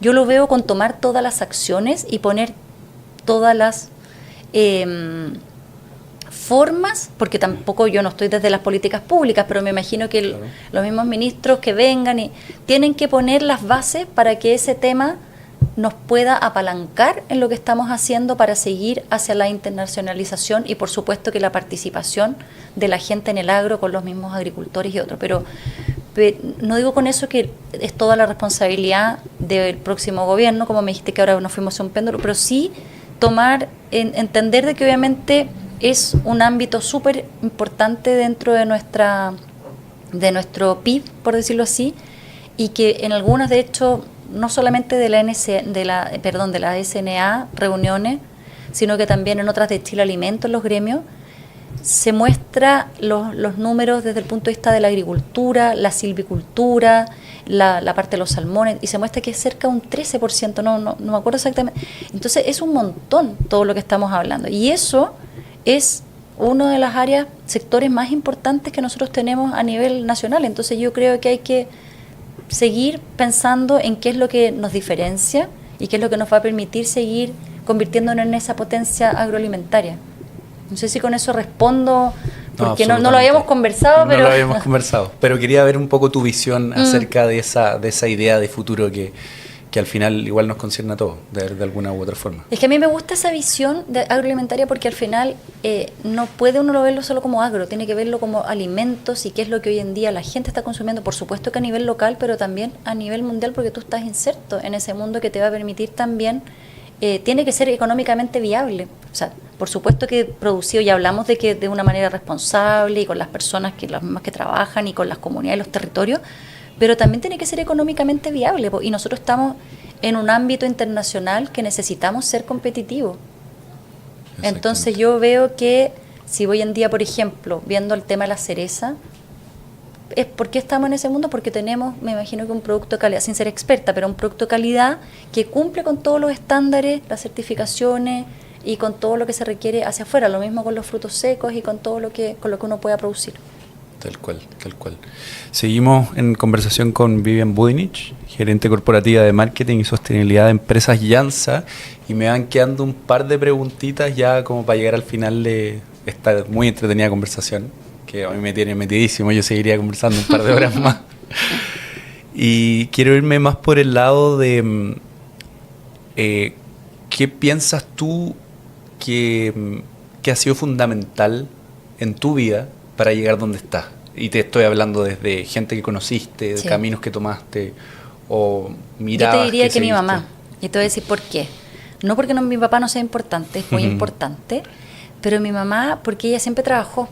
yo lo veo con tomar todas las acciones y poner todas las formas, porque tampoco yo no estoy desde las políticas públicas, pero me imagino que los mismos ministros que vengan y tienen que poner las bases para que ese tema nos pueda apalancar en lo que estamos haciendo para seguir hacia la internacionalización y por supuesto que la participación de la gente en el agro con los mismos agricultores y otros. Pero no digo con eso que es toda la responsabilidad del próximo gobierno, como me dijiste que ahora nos fuimos a un péndulo, pero sí entender de que obviamente es un ámbito súper importante dentro de nuestro PIB, por decirlo así, y que en algunas, de hecho, no solamente de la SNA reuniones, sino que también en otras de Chile Alimentos, los gremios, se muestra los números desde el punto de vista de la agricultura, la silvicultura, la parte de los salmones, y se muestra que es cerca de un 13%, no me acuerdo exactamente. Entonces es un montón todo lo que estamos hablando, y eso es uno de las áreas, sectores más importantes que nosotros tenemos a nivel nacional. Entonces yo creo que hay que seguir pensando en qué es lo que nos diferencia y qué es lo que nos va a permitir seguir convirtiéndonos en esa potencia agroalimentaria. No sé si con eso respondo, porque no lo habíamos conversado. No lo habíamos conversado, pero quería ver un poco tu visión acerca de esa idea de futuro que al final igual nos concierne a todos, de alguna u otra forma. Es que a mí me gusta esa visión de agroalimentaria porque al final no puede uno verlo solo como agro, tiene que verlo como alimentos y qué es lo que hoy en día la gente está consumiendo, por supuesto que a nivel local, pero también a nivel mundial, porque tú estás inserto en ese mundo que te va a permitir también, tiene que ser económicamente viable. O sea, por supuesto que producido, ya hablamos de que de una manera responsable y con las personas las mismas que trabajan y con las comunidades y los territorios, pero también tiene que ser económicamente viable, y nosotros estamos en un ámbito internacional que necesitamos ser competitivos. Entonces yo veo que si hoy en día, por ejemplo, viendo el tema de la cereza, ¿por qué estamos en ese mundo? Porque tenemos, me imagino que un producto de calidad, sin ser experta, pero un producto de calidad que cumple con todos los estándares, las certificaciones y con todo lo que se requiere hacia afuera. Lo mismo con los frutos secos y con todo lo que uno pueda producir. Tal cual. Seguimos en conversación con Vivian Budinich, gerente corporativa de marketing y sostenibilidad de Empresas Llanza, y me van quedando un par de preguntitas ya como para llegar al final de esta muy entretenida conversación, que a mí me tiene metidísimo. Yo seguiría conversando un par de horas más. Y quiero irme más por el lado de ¿qué piensas tú que ha sido fundamental en tu vida para llegar donde estás? Y te estoy hablando desde gente que conociste, de caminos que tomaste o miradas. Yo te diría que seguiste. mi mamá, y te voy a decir por qué. No porque mi papá no sea importante, es muy importante, pero mi mamá, porque ella siempre trabajó.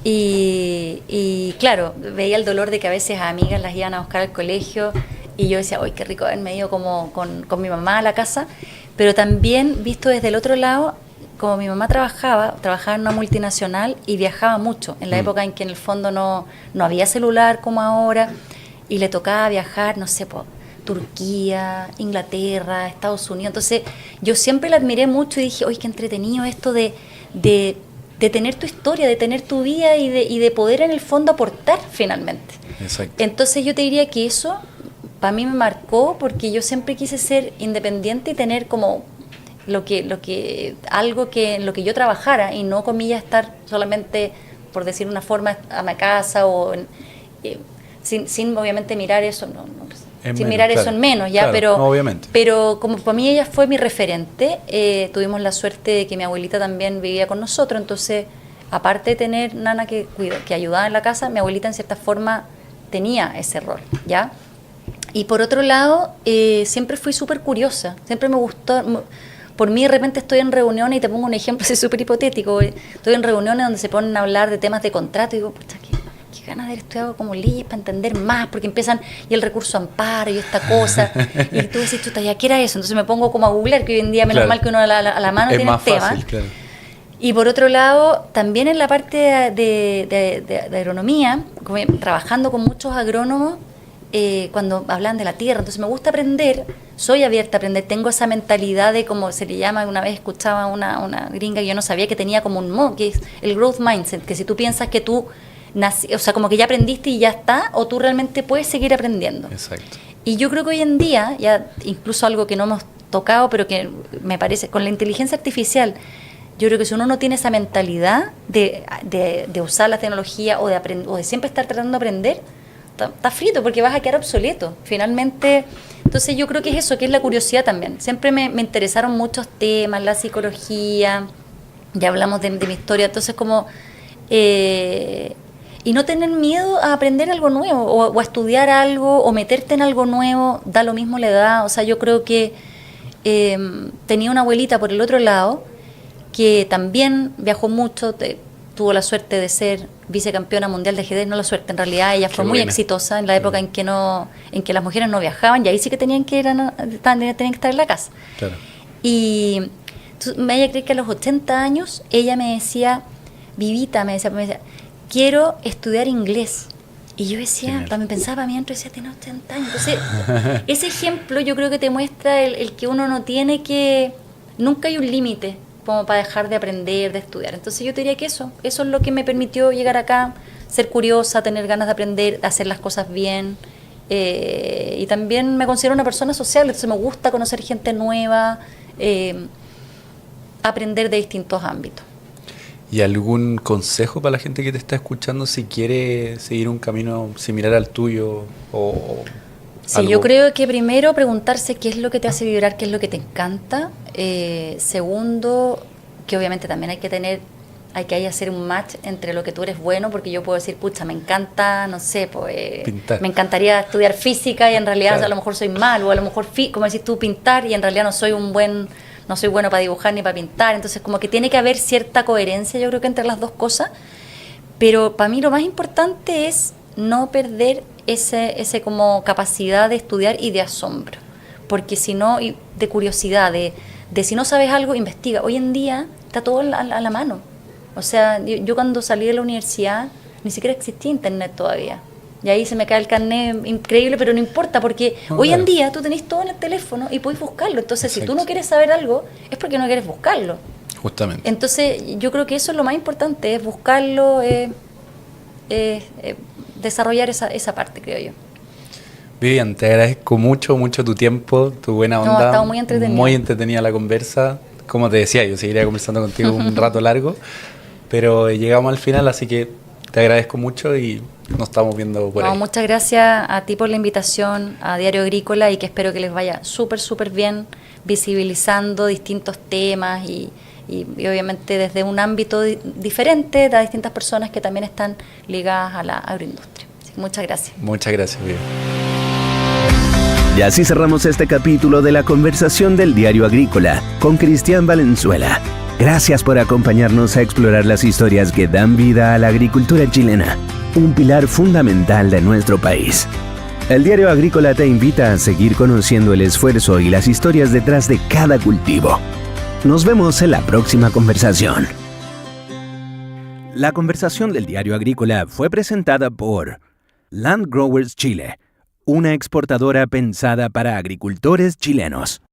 Y claro, veía el dolor de que a veces a amigas las iban a buscar al colegio y yo decía, ¡ay, qué rico haberme ido como con mi mamá a la casa! Pero también, visto desde el otro lado, como mi mamá trabajaba en una multinacional y viajaba mucho, en la época en que en el fondo no había celular como ahora, y le tocaba viajar, no sé, por Turquía, Inglaterra, Estados Unidos. Entonces yo siempre la admiré mucho y dije, oye, qué entretenido esto de tener tu historia, de tener tu vida y de poder en el fondo aportar finalmente. Exacto. Entonces yo te diría que eso para mí me marcó porque yo siempre quise ser independiente y tener como algo que en lo que yo trabajara y no, comillas, estar solamente, por decir una forma, a mi casa o sin obviamente mirar eso, eso en menos, ya, claro, no, obviamente. Pero como para mí ella fue mi referente, tuvimos la suerte de que mi abuelita también vivía con nosotros, entonces aparte de tener nana que ayudaba en la casa, mi abuelita en cierta forma tenía ese rol, ¿ya? Y por otro lado, siempre fui súper curiosa, siempre me gustó. Por mí de repente estoy en reuniones, y te pongo un ejemplo así súper hipotético, estoy en reuniones donde se ponen a hablar de temas de contrato y digo, pucha, qué ganas de haber estudiado como leyes para entender más, porque empiezan, y el recurso amparo y esta cosa, y tú decís, chuta, ¿ya qué era eso? Entonces me pongo como a googlear, que hoy en día menos mal que uno a la mano tiene el tema. Fácil, claro. Y por otro lado, también en la parte de agronomía, trabajando con muchos agrónomos, cuando hablan de la tierra, entonces me gusta aprender, soy abierta a aprender, tengo esa mentalidad de, como se le llama, una vez escuchaba una gringa y yo no sabía que tenía como un que es el growth mindset, que si tú piensas que tú o sea, como que ya aprendiste y ya está, o tú realmente puedes seguir aprendiendo. Exacto. Y yo creo que hoy en día, ya incluso algo que no hemos tocado, pero que me parece, con la inteligencia artificial, yo creo que si uno no tiene esa mentalidad de usar la tecnología o de siempre estar tratando de aprender, está frito porque vas a quedar obsoleto. Finalmente Entonces yo creo que es eso, que es la curiosidad también. Siempre me interesaron muchos temas, la psicología, ya hablamos de mi historia, entonces como... y no tener miedo a aprender algo nuevo, o a estudiar algo, o meterte en algo nuevo, da lo mismo la edad. O sea, yo creo que tenía una abuelita por el otro lado, que también viajó mucho, tuvo la suerte de ser vicecampeona mundial de ajedrez, no la suerte, en realidad ella fue muy exitosa en la época en que las mujeres no viajaban, y ahí sí que tenían que estar en la casa. Claro. Y ella cree que a los 80 años ella me decía, Vivita, me decía, quiero estudiar inglés. Y yo decía, también pensaba, mi adentro decía, tiene 80 años. Entonces, ese ejemplo yo creo que te muestra el que uno no tiene que, nunca hay un límite como para dejar de aprender, de estudiar. Entonces yo te diría que eso es lo que me permitió llegar acá, ser curiosa, tener ganas de aprender, hacer las cosas bien. Y también me considero una persona sociable, entonces me gusta conocer gente nueva, aprender de distintos ámbitos. ¿Y algún consejo para la gente que te está escuchando si quiere seguir un camino similar al tuyo? Sí, yo creo que primero preguntarse qué es lo que te hace vibrar, qué es lo que te encanta. Segundo, que obviamente también hay que hacer un match entre lo que tú eres bueno, porque yo puedo decir, pucha, me encanta, no sé, pues, me encantaría estudiar física y en realidad claro, a lo mejor soy malo, o a lo mejor, como decís tú, pintar y en realidad no soy bueno para dibujar ni para pintar. Entonces como que tiene que haber cierta coherencia, yo creo que entre las dos cosas. Pero para mí lo más importante es no perder ese como capacidad de estudiar y de asombro, porque si no, y de curiosidad, de si no sabes algo, investiga. Hoy en día está todo a la mano. O sea, yo cuando salí de la universidad ni siquiera existía internet todavía. Y ahí se me cae el carnet increíble, pero no importa, porque hoy en día tú tenés todo en el teléfono y podés buscarlo. Entonces, exacto, si tú no quieres saber algo, es porque no quieres buscarlo. Justamente. Entonces, yo creo que eso es lo más importante, es buscarlo, desarrollar esa parte, creo yo. Vivian, te agradezco mucho tu tiempo, tu buena onda. No, ha estado muy entretenida. Muy entretenida la conversa. Como te decía, yo seguiría conversando contigo un rato largo, pero llegamos al final, así que te agradezco mucho y nos estamos viendo por ahí. Muchas gracias a ti por la invitación a Diario Agrícola y que espero que les vaya súper bien visibilizando distintos temas y obviamente desde un ámbito diferente de distintas personas que también están ligadas a la agroindustria. Así que muchas gracias. Muchas gracias, Vivian. Y así cerramos este capítulo de la conversación del Diario Agrícola con Cristian Valenzuela. Gracias por acompañarnos a explorar las historias que dan vida a la agricultura chilena, un pilar fundamental de nuestro país. El Diario Agrícola te invita a seguir conociendo el esfuerzo y las historias detrás de cada cultivo. Nos vemos en la próxima conversación. La conversación del Diario Agrícola fue presentada por Land Growers Chile, una exportadora pensada para agricultores chilenos.